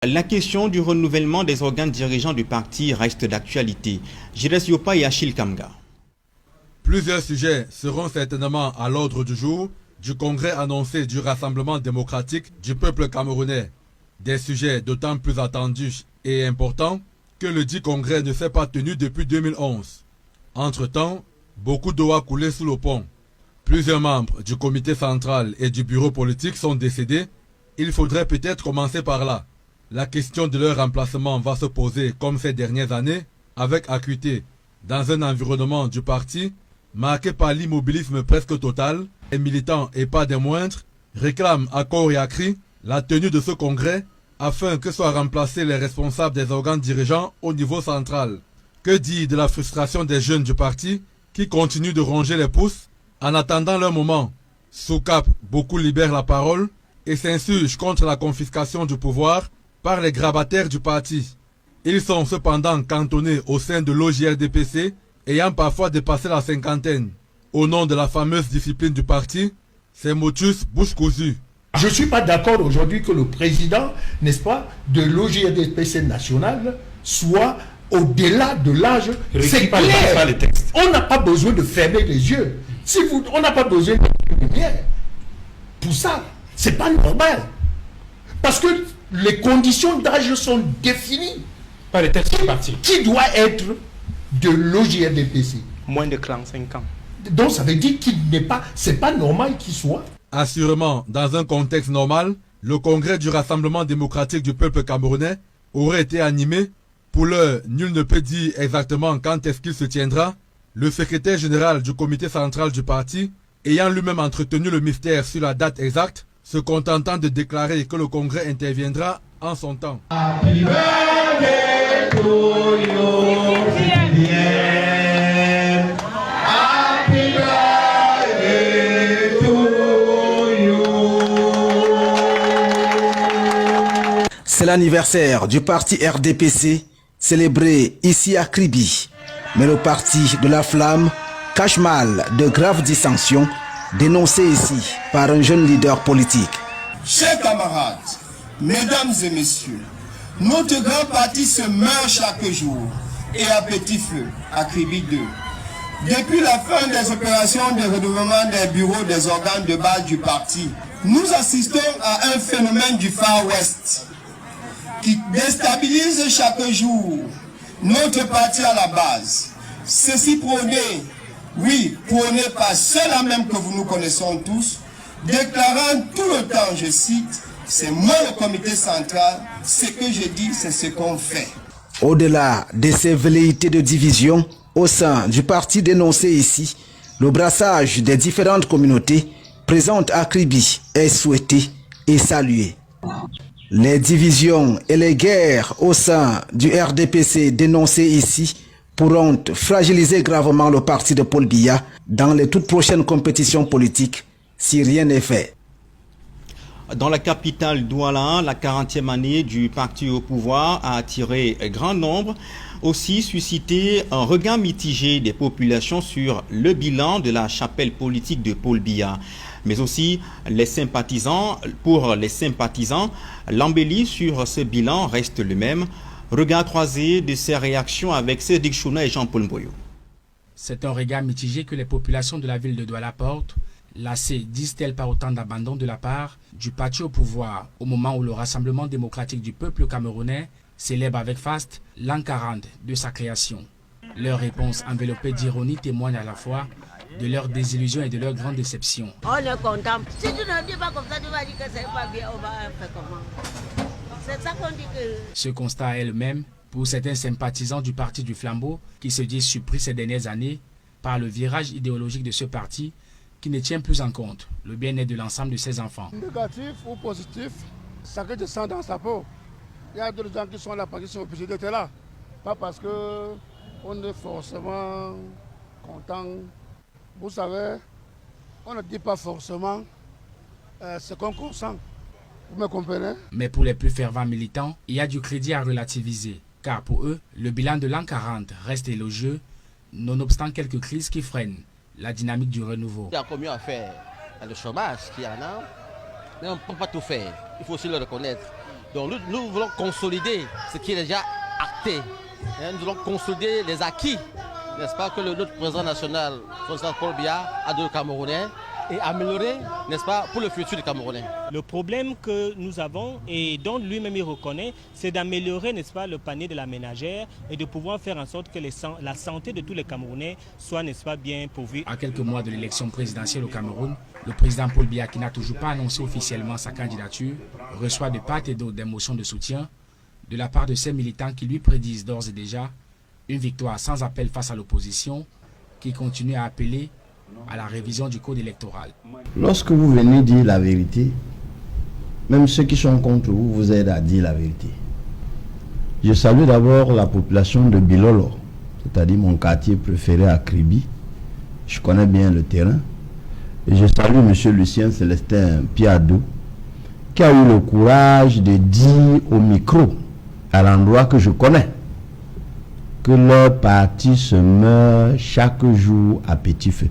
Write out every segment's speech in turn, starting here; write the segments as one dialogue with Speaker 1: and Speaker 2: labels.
Speaker 1: La question du renouvellement des organes dirigeants du parti reste d'actualité. Gilles Yopa et Achille Kamga.
Speaker 2: Plusieurs sujets seront certainement à l'ordre du jour du congrès annoncé du Rassemblement démocratique du peuple camerounais. Des sujets d'autant plus attendus et importants que le dit congrès ne s'est pas tenu depuis 2011. Entre-temps, beaucoup d'eau a coulé sous le pont. Plusieurs membres du comité central et du bureau politique sont décédés. Il faudrait peut-être commencer par là. La question de leur remplacement va se poser comme ces dernières années, avec acuité, dans un environnement du parti marqué par l'immobilisme presque total. Les militants, et pas des moindres, réclament à corps et à cri la tenue de ce congrès afin que soient remplacés les responsables des organes dirigeants au niveau central. Que dire de la frustration des jeunes du parti qui continuent de ronger les pouces en attendant leur moment? Sous cap, beaucoup libèrent la parole et s'insurgent contre la confiscation du pouvoir par les grabataires du parti. Ils sont cependant cantonnés au sein de l'OJRDPC, ayant parfois dépassé la cinquantaine. Au nom de la fameuse discipline du parti, c'est motus bouche cousue.
Speaker 3: Je ne suis pas d'accord aujourd'hui que le président, n'est-ce pas, de l'OJRDPC national soit au-delà de l'âge. C'est clair. On n'a pas besoin de fermer les yeux. On n'a pas besoin de lumière. Pour ça, c'est pas normal. Parce que les conditions d'âge sont définies
Speaker 4: par les textes du parti.
Speaker 3: Qui doit être de l'OJRDPC?
Speaker 4: Moins de 45 ans.
Speaker 3: Donc ça veut dire qu'il n'est pas, c'est pas normal qu'il soit.
Speaker 2: Assurément, dans un contexte normal, le congrès du Rassemblement démocratique du peuple camerounais aurait été animé. Pour l'heure, nul ne peut dire exactement quand est-ce qu'il se tiendra. Le secrétaire général du comité central du parti, ayant lui-même entretenu le mystère sur la date exacte, se contentant de déclarer que le congrès interviendra en son temps. Happy birthday to you. Happy birthday to you.
Speaker 5: C'est l'anniversaire du parti RDPC, célébré ici à Kribi. Mais le parti de la flamme cache mal de graves dissensions dénoncées ici par un jeune leader politique.
Speaker 6: Chers camarades, mesdames et messieurs, notre grand parti se meurt chaque jour et à petit feu, à Kribi 2. Depuis la fin des opérations de renouvellement des bureaux des organes de base du parti, nous assistons à un phénomène du Far West qui déstabilise chaque jour notre parti à la base. Ceci prôné par ceux-là même que vous nous connaissons tous, déclarant tout le temps, je cite, c'est moi le comité central, ce que je dis, c'est ce qu'on fait.
Speaker 5: Au-delà de ces velléités de division au sein du parti dénoncé ici, le brassage des différentes communautés présentes à Kribi est souhaité et salué. Les divisions et les guerres au sein du RDPC dénoncées ici pourront fragiliser gravement le parti de Paul Biya dans les toutes prochaines compétitions politiques si rien n'est fait.
Speaker 1: Dans la capitale Douala, la 40e année du parti au pouvoir a attiré grand nombre, aussi suscité un regard mitigé des populations sur le bilan de la chapelle politique de Paul Biya. Mais aussi pour les sympathisants, l'embellie sur ce bilan reste le même. Regard croisé de ces réactions avec Cédric Chouna et Jean-Paul Mboyo.
Speaker 7: C'est un regard mitigé que les populations de la ville de Douala portent, lassées, disent-elles, par autant d'abandon de la part du parti au pouvoir, au moment où le Rassemblement démocratique du peuple camerounais célèbre avec faste l'an 40 de sa création. Leur réponse enveloppée d'ironie témoigne à la fois de leur désillusion et de leur grande déception.
Speaker 8: On est content. Si tu ne dis pas comme ça, tu vas dire que c'est pas bien, on va faire comment? C'est ça qu'on dit que...
Speaker 7: Ce constat est le même pour certains sympathisants du parti du Flambeau qui se disent surpris ces dernières années par le virage idéologique de ce parti qui ne tient plus en compte le bien-être de l'ensemble de ses enfants.
Speaker 9: Négatif ou positif, ça que je sens dans sa peau. Il y a d'autres gens qui sont là parce qu'ils sont obligés d'être là. Pas parce qu'on est forcément content. Vous savez, on ne dit pas forcément ce qu'on consent. Vous me comprenez?
Speaker 7: Mais pour les plus fervents militants, il y a du crédit à relativiser. Car pour eux, le bilan de l'an 40 reste élogieux, nonobstant quelques crises qui freinent la dynamique du renouveau.
Speaker 10: Il y a encore mieux à faire. Il y a le chômage qu'il y en a, mais on ne peut pas tout faire. Il faut aussi le reconnaître. Donc nous voulons consolider ce qui est déjà acté. Nous voulons consolider les acquis, n'est-ce pas, que notre président national, François Paul Biya, a de Camerounais et améliorer, n'est-ce pas, pour le futur des Camerounais.
Speaker 11: Le problème que nous avons et dont lui-même il reconnaît, c'est d'améliorer, n'est-ce pas, le panier de la ménagère et de pouvoir faire en sorte que la santé de tous les Camerounais soit, n'est-ce pas, bien pourvue.
Speaker 7: À quelques mois de l'élection présidentielle au Cameroun, le président Paul Biya, qui n'a toujours pas annoncé officiellement sa candidature, reçoit de part et d'autre des motions de soutien de la part de ses militants qui lui prédisent d'ores et déjà une victoire sans appel face à l'opposition qui continue à appeler à la révision du code électoral.
Speaker 12: Lorsque vous venez dire la vérité, même ceux qui sont contre vous vous aident à dire la vérité. Je salue d'abord la population de Bilolo, c'est-à-dire mon quartier préféré à Kribi. Je connais bien le terrain. Et je salue M. Lucien Célestin Piadou, qui a eu le courage de dire au micro, à l'endroit que je connais, que leur parti se meurt chaque jour à petit feu.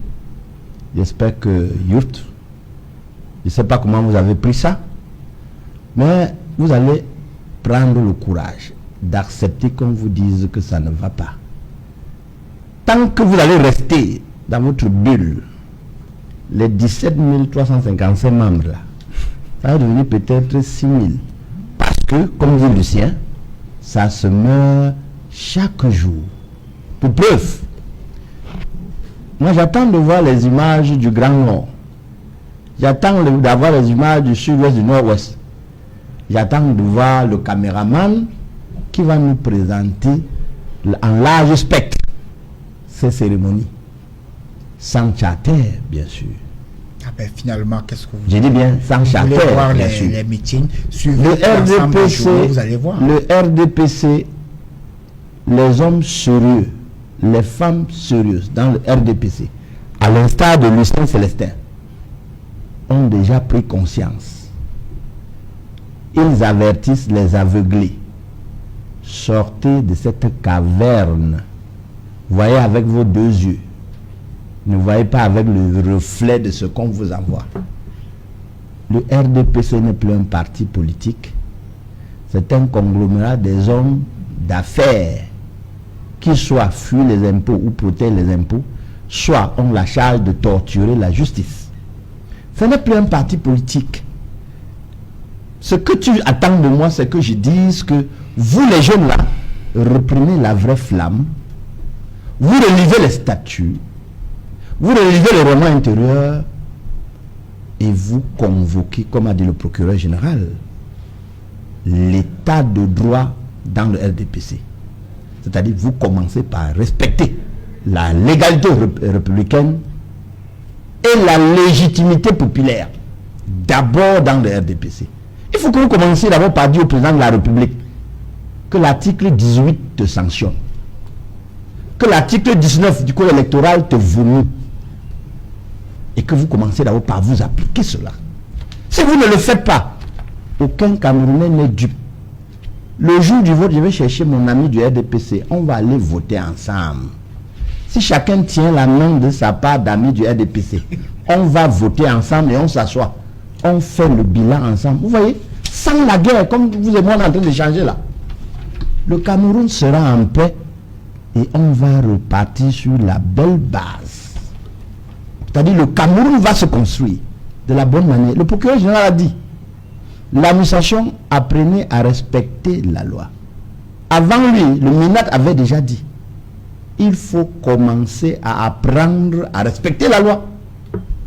Speaker 12: J'espère que Yurt, je ne sais pas comment vous avez pris ça, mais vous allez prendre le courage d'accepter qu'on vous dise que ça ne va pas. Tant que vous allez rester dans votre bulle, les 17 355 membres là, ça va devenir peut-être 6 000. Parce que, comme dit Lucien, ça se meurt chaque jour. Pour preuve, moi j'attends de voir les images du Grand Nord. J'attends d'avoir les images du sud-ouest, du nord-ouest. J'attends de voir le caméraman qui va nous présenter en large spectre ces cérémonies. Sans charter, bien sûr.
Speaker 13: Ah ben finalement, qu'est-ce que vous...
Speaker 12: J'ai dit bien, sans charter,
Speaker 13: voir
Speaker 12: bien sûr.
Speaker 13: Les meetings,
Speaker 12: le RDPC,
Speaker 13: vous allez voir.
Speaker 12: Le RDPC, les hommes sérieux, les femmes sérieuses dans le RDPC, à l'instar de Lucien Célestin, ont déjà pris conscience. Ils avertissent les aveuglés. Sortez de cette caverne. Voyez avec vos deux yeux. Ne voyez pas avec le reflet de ce qu'on vous envoie. Le RDPC n'est plus un parti politique. C'est un conglomérat des hommes d'affaires qui soit fuient les impôts ou protègent les impôts, soit ont la charge de torturer la justice. Ce n'est plus un parti politique. Ce que tu attends de moi, c'est que je dise que vous les jeunes là, reprenez la vraie flamme, vous relevez les statuts, vous relevez le règlement intérieur et vous convoquez, comme a dit le procureur général, l'état de droit dans le RDPC. C'est-à-dire vous commencez par respecter la légalité républicaine et la légitimité populaire, d'abord dans le RDPC. Il faut que vous commenciez d'abord par dire au président de la République que l'article 18 te sanctionne, que l'article 19 du code électoral te vomit, et que vous commencez d'abord par vous appliquer cela. Si vous ne le faites pas, aucun Camerounais n'est dupe. Le jour du vote, je vais chercher mon ami du RDPC, on va aller voter ensemble. Si chacun tient la main de sa part d'amis du RDPC, on va voter ensemble et on s'assoit. On fait le bilan ensemble. Vous voyez, sans la guerre, comme vous et moi on est en train d'échanger là, le Cameroun sera en paix et on va repartir sur la belle base. C'est-à-dire le Cameroun va se construire de la bonne manière. Le procureur général a dit, l'administration apprenait à respecter la loi. Avant lui, le MINAT avait déjà dit, il faut commencer à apprendre à respecter la loi.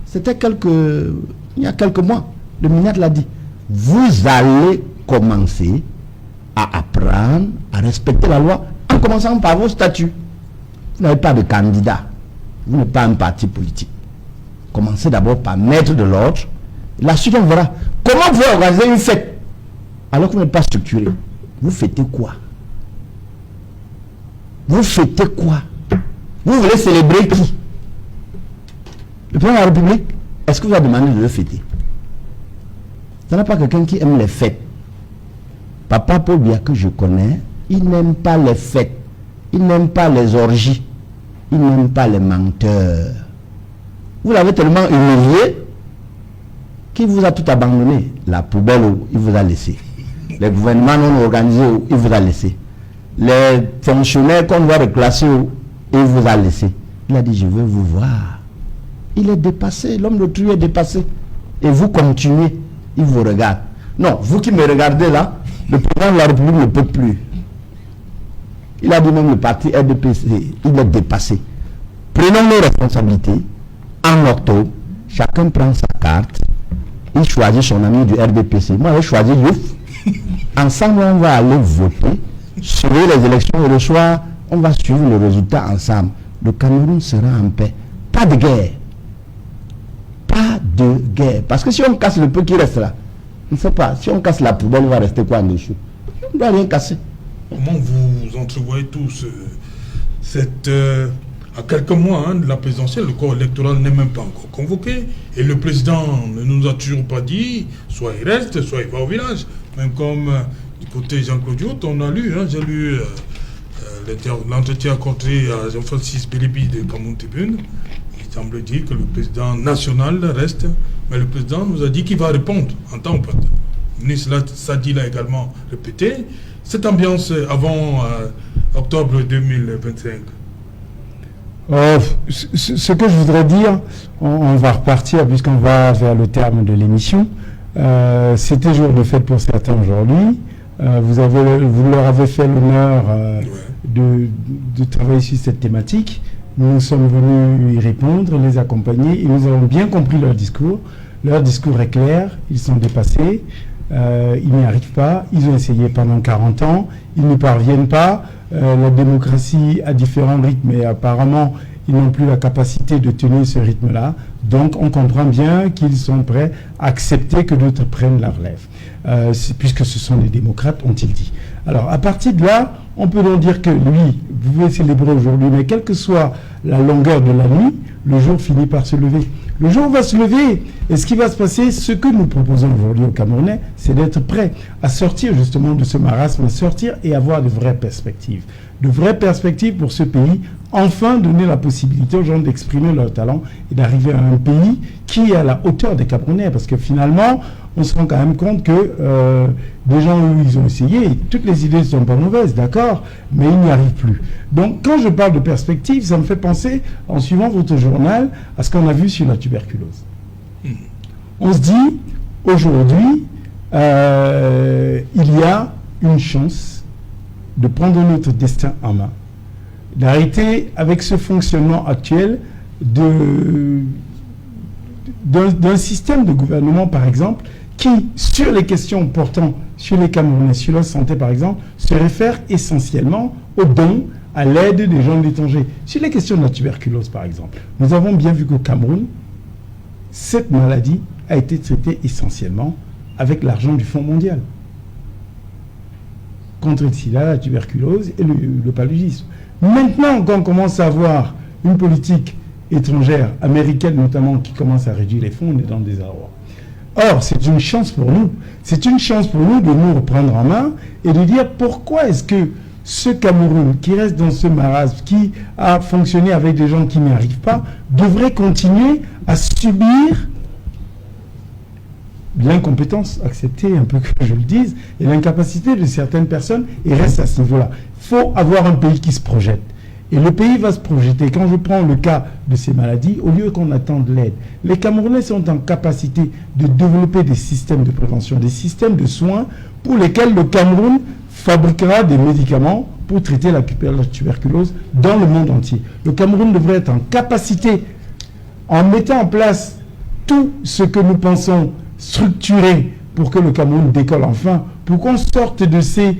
Speaker 12: C'était il y a quelques mois, le MINAT l'a dit. Vous allez commencer à apprendre à respecter la loi en commençant par vos statuts. Vous n'avez pas de candidat. Vous n'êtes pas un parti politique. Commencez d'abord par mettre de l'ordre. La suite, on verra. Comment vous organisez une fête alors que vous n'êtes pas structuré? Vous fêtez quoi? Vous fêtez quoi? Vous voulez célébrer qui? Le président de la République? Est-ce que vous avez demandé de le fêter? Ce n'est pas quelqu'un qui aime les fêtes. Papa Paul Biya que je connais, il n'aime pas les fêtes. Il n'aime pas les orgies. Il n'aime pas les menteurs. Vous l'avez tellement humilié qu'il vous a tout abandonné. La poubelle, il vous a laissé. Les gouvernements non organisés, il vous a laissé. Les fonctionnaires qu'on doit reclasser, il vous a laissé. Il a dit, je veux vous voir. Il est dépassé, l'homme de Trou est dépassé. Et vous continuez, il vous regarde. Non, vous qui me regardez là, le président de la République ne peut plus. Il a dit même le parti RDPC, il est dépassé. Prenons nos responsabilités. En octobre, chacun prend sa carte. Il choisit son ami du RDPC. Moi, j'ai choisi Youf. Ensemble, on va aller voter. Sur les élections et le soir, on va suivre le résultat ensemble. Le Cameroun sera en paix. Pas de guerre. Pas de guerre. Parce que si on casse le peu qui reste là, on ne sait pas. Si on casse la poubelle, il va rester quoi en dessous? On ne doit rien casser.
Speaker 3: Comment vous entrevoyez tout cette... à quelques mois de la présidentielle, le corps électoral n'est même pas encore convoqué. Et le président ne nous a toujours pas dit, soit il reste, soit il va au village. Même comme du côté Jean-Claude Youth, on a lu, j'ai lu l'entretien accordé à Jean-Francis Bélibi de Cameroun Tribune. Il semble dire que le président national reste, mais le président nous a dit qu'il va répondre en temps ou pas. Le ministre Sadi l'a également répété. Cette ambiance avant octobre 2025.
Speaker 14: Ce que je voudrais dire, on va repartir puisqu'on va vers le terme de l'émission. C'était jour de fête pour certains aujourd'hui. Vous leur avez fait l'honneur de travailler sur cette thématique. Nous sommes venus y répondre, les accompagner, et nous avons bien compris leur discours. Leur discours est clair, ils sont dépassés, ils n'y arrivent pas, ils ont essayé pendant 40 ans, ils n'y parviennent pas. La démocratie a différents rythmes et apparemment ils n'ont plus la capacité de tenir ce rythme-là. Donc on comprend bien qu'ils sont prêts à accepter que d'autres prennent la relève, puisque ce sont les démocrates, ont-ils dit. Alors à partir de là, on peut donc dire que lui, vous pouvez célébrer aujourd'hui, mais quelle que soit la longueur de la nuit, le jour finit par se lever. Le jour va se lever, et ce qui va se passer, ce que nous proposons aujourd'hui aux Camerounais, c'est d'être prêts à sortir justement de ce marasme, à sortir et avoir de vraies perspectives. De vraies perspectives pour ce pays, enfin donner la possibilité aux gens d'exprimer leur talent et d'arriver à un pays qui est à la hauteur des Camerounais, parce que finalement, on se rend quand même compte que des gens, ils ont essayé, et toutes les idées ne sont pas mauvaises, d'accord, mais ils n'y arrivent plus. Donc, quand je parle de perspective, ça me fait penser, en suivant votre journal, à ce qu'on a vu sur la tuberculose. On se dit, aujourd'hui, il y a une chance de prendre notre destin en main, d'arrêter avec ce fonctionnement actuel d'un système de gouvernement, par exemple, qui, sur les questions portant sur les Camerounais, sur leur santé, par exemple, se réfère essentiellement aux dons, à l'aide des gens de l'étranger. Sur les questions de la tuberculose, par exemple, nous avons bien vu qu'au Cameroun, cette maladie a été traitée essentiellement avec l'argent du Fonds mondial. Contre le sida, la tuberculose et le paludisme. Maintenant qu'on commence à avoir une politique étrangère, américaine notamment, qui commence à réduire les fonds, on est dans le désarroi. Or, c'est une chance pour nous. C'est une chance pour nous de nous reprendre en main et de dire pourquoi est-ce que ce Cameroun qui reste dans ce marasme, qui a fonctionné avec des gens qui n'y arrivent pas, devrait continuer à subir l'incompétence, accepter un peu que je le dise, et l'incapacité de certaines personnes, et reste à ce niveau-là. Il faut avoir un pays qui se projette. Et le pays va se projeter. Quand je prends le cas de ces maladies, au lieu qu'on attende l'aide, les Camerounais sont en capacité de développer des systèmes de prévention, des systèmes de soins pour lesquels le Cameroun fabriquera des médicaments pour traiter la tuberculose dans le monde entier. Le Cameroun devrait être en capacité, en mettant en place tout ce que nous pensons structuré pour que le Cameroun décolle enfin, pour qu'on sorte de ces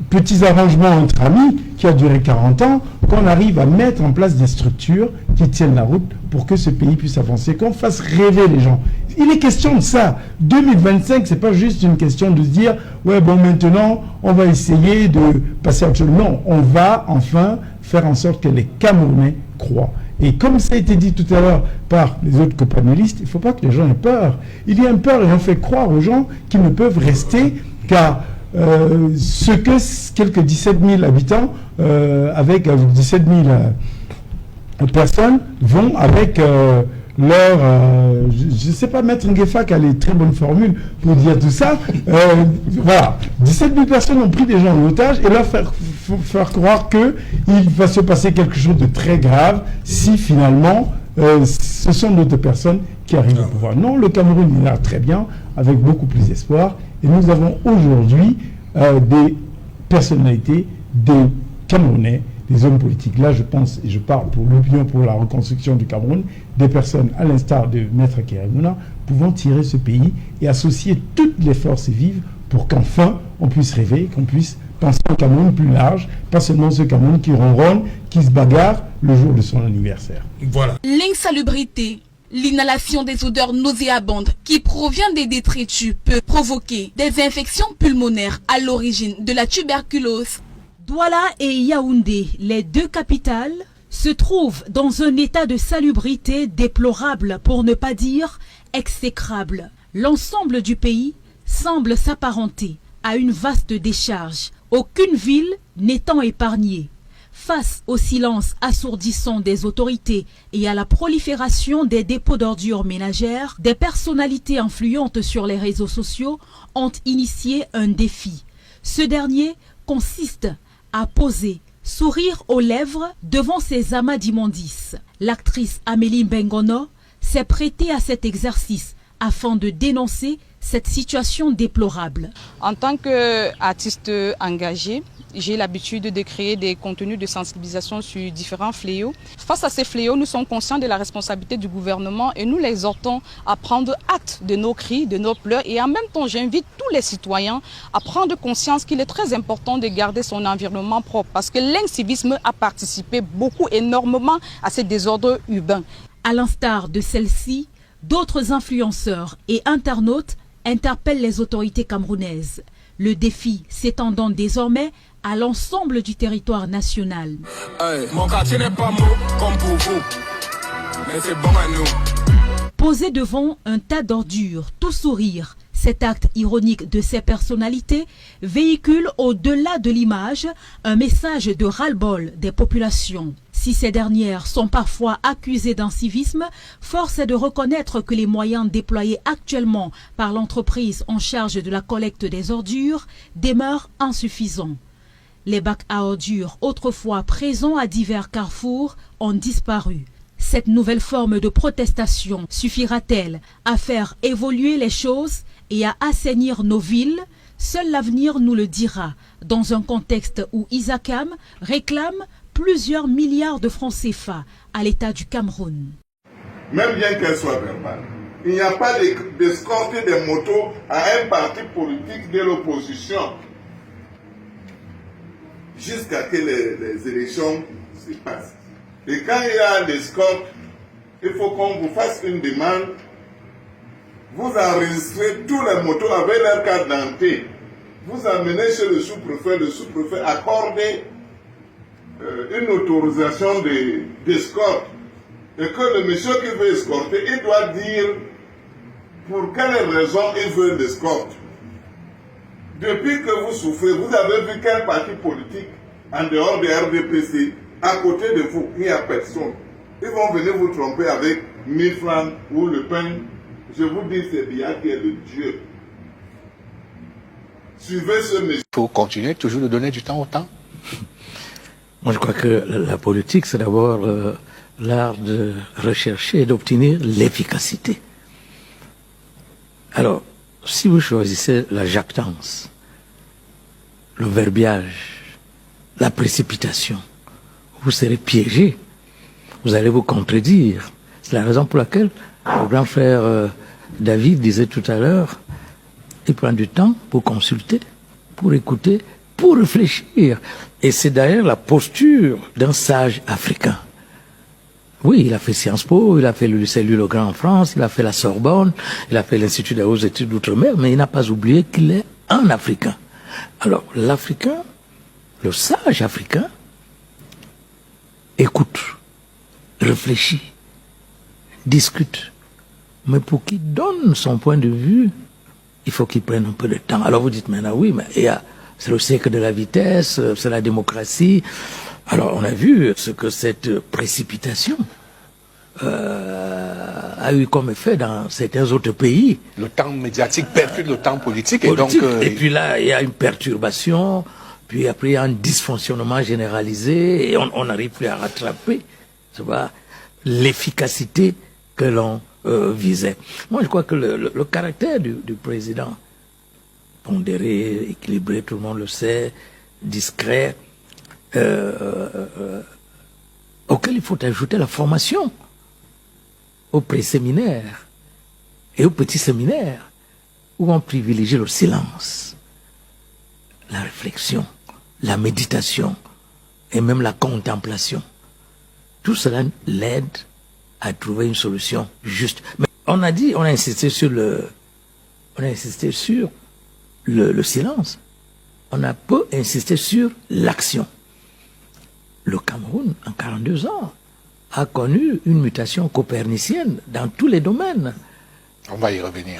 Speaker 14: petits arrangements entre amis qui a duré 40 ans, qu'on arrive à mettre en place des structures qui tiennent la route pour que ce pays puisse avancer, qu'on fasse rêver les gens. Il est question de ça. 2025, c'est pas juste une question de se dire ouais bon maintenant on va essayer de passer à autre chose. Non, on va enfin faire en sorte que les Camerounais croient. Et comme ça a été dit tout à l'heure par les autres copanélistes, il ne faut pas que les gens aient peur. Il y a une peur et on fait croire aux gens qu'ils ne peuvent rester car ce que quelques 17 000 habitants, avec 17 000 personnes, vont avec je ne sais pas, Maître Ngefak a les très bonnes formules pour dire tout ça. Voilà, 17 000 personnes ont pris des gens en otage et leur faire croire qu'il va se passer quelque chose de très grave si finalement ce sont d'autres personnes qui arrivent au pouvoir. Non, le Cameroun il est là très bien, avec beaucoup plus d'espoir. Et nous avons aujourd'hui des personnalités, des Camerounais, des hommes politiques. Là, je pense, et je parle pour l'Union pour la reconstruction du Cameroun, des personnes, à l'instar de Maître Keremouna, pouvant tirer ce pays et associer toutes les forces vives pour qu'enfin, on puisse rêver, qu'on puisse penser un Cameroun plus large, pas seulement ce Cameroun qui ronronne, qui se bagarre le jour de son anniversaire.
Speaker 3: Voilà.
Speaker 15: L'insalubrité, l'inhalation des odeurs nauséabondes qui provient des détritus peut provoquer des infections pulmonaires à l'origine de la tuberculose.
Speaker 16: Douala et Yaoundé, les deux capitales, se trouvent dans un état de salubrité déplorable, pour ne pas dire exécrable. L'ensemble du pays semble s'apparenter à une vaste décharge, aucune ville n'étant épargnée. Face au silence assourdissant des autorités et à la prolifération des dépôts d'ordures ménagères, des personnalités influentes sur les réseaux sociaux ont initié un défi. Ce dernier consiste à poser, sourire aux lèvres devant ces amas d'immondices. L'actrice Amélie Bengono s'est prêtée à cet exercice afin de dénoncer cette situation déplorable.
Speaker 17: En tant qu'artiste engagée, j'ai l'habitude de créer des contenus de sensibilisation sur différents fléaux. Face à ces fléaux, nous sommes conscients de la responsabilité du gouvernement et nous l'exhortons à prendre acte de nos cris, de nos pleurs. Et en même temps, j'invite tous les citoyens à prendre conscience qu'il est très important de garder son environnement propre parce que l'incivisme a participé énormément à ces désordres urbains.
Speaker 16: À l'instar de celle-ci, d'autres influenceurs et internautes interpellent les autorités camerounaises. Le défi s'étendant désormais à l'ensemble du territoire national.
Speaker 18: Mon quartier n'est pas mot comme pour vous, mais c'est bon à nous.
Speaker 16: Posé devant un tas d'ordures, tout sourire, cet acte ironique de ces personnalités véhicule au-delà de l'image un message de ras-le-bol des populations. Si ces dernières sont parfois accusées d'incivisme, force est de reconnaître que les moyens déployés actuellement par l'entreprise en charge de la collecte des ordures demeurent insuffisants. Les bacs à ordures, autrefois présents à divers carrefours, ont disparu. Cette nouvelle forme de protestation suffira-t-elle à faire évoluer les choses et à assainir nos villes? Seul l'avenir nous le dira, dans un contexte où Isakam réclame plusieurs milliards de francs CFA à l'État du Cameroun.
Speaker 19: Même bien qu'elle soit verbale, il n'y a pas d'escorter des motos à un parti politique de l'opposition jusqu'à ce que les élections se passent. Et quand il y a l'escorte, il faut qu'on vous fasse une demande. Vous enregistrez tous les motos avec leur carte d'identité. Vous amenez chez le sous-préfet accorde une autorisation d'escorte. Et que le monsieur qui veut escorter, il doit dire pour quelle raison il veut l'escorte. Depuis que vous souffrez, vous avez vu quel parti politique en dehors de RDPC, à côté de vous, il n'y a personne. Ils vont venir vous tromper avec 1000 francs ou le pain. Je vous dis, c'est bien qui est le Dieu. Suivez ce message.
Speaker 20: Il faut continuer toujours de donner du temps au temps. Moi, je crois que la politique, c'est d'abord l'art de rechercher et d'obtenir l'efficacité. Alors, si vous choisissez la jactance, le verbiage, la précipitation, vous serez piégé. Vous allez vous contredire. C'est la raison pour laquelle le grand frère David disait tout à l'heure, il prend du temps pour consulter, pour écouter, pour réfléchir. Et c'est d'ailleurs la posture d'un sage africain. Oui, il a fait Sciences Po, il a fait le Cellule au Grand en France, il a fait la Sorbonne, il a fait l'Institut des hautes études d'outre-mer, mais il n'a pas oublié qu'il est un Africain. Alors, l'Africain, le sage africain, écoute, réfléchit, discute. Mais pour qu'il donne son point de vue, il faut qu'il prenne un peu de temps. Alors vous dites maintenant, oui, mais c'est le siècle de la vitesse, c'est la démocratie. Alors on a vu ce que cette précipitation a eu comme effet dans certains autres pays.
Speaker 21: Le temps médiatique percute le temps politique.
Speaker 20: Et puis là, il y a une perturbation, puis après il y a un dysfonctionnement généralisé, et on n'arrive plus à rattraper l'efficacité que l'on visait. Moi, je crois que le caractère du président, pondéré, équilibré, tout le monde le sait, discret, auquel il faut ajouter la formation au pré-séminaire et au petit séminaire, où on privilégie le silence, la réflexion, la méditation et même la contemplation. Tout cela l'aide à trouver une solution juste. Mais on a insisté sur le silence. On a peu insisté sur l'action. Le Cameroun, en 42 ans, a connu une mutation copernicienne dans tous les domaines.
Speaker 21: On va y revenir.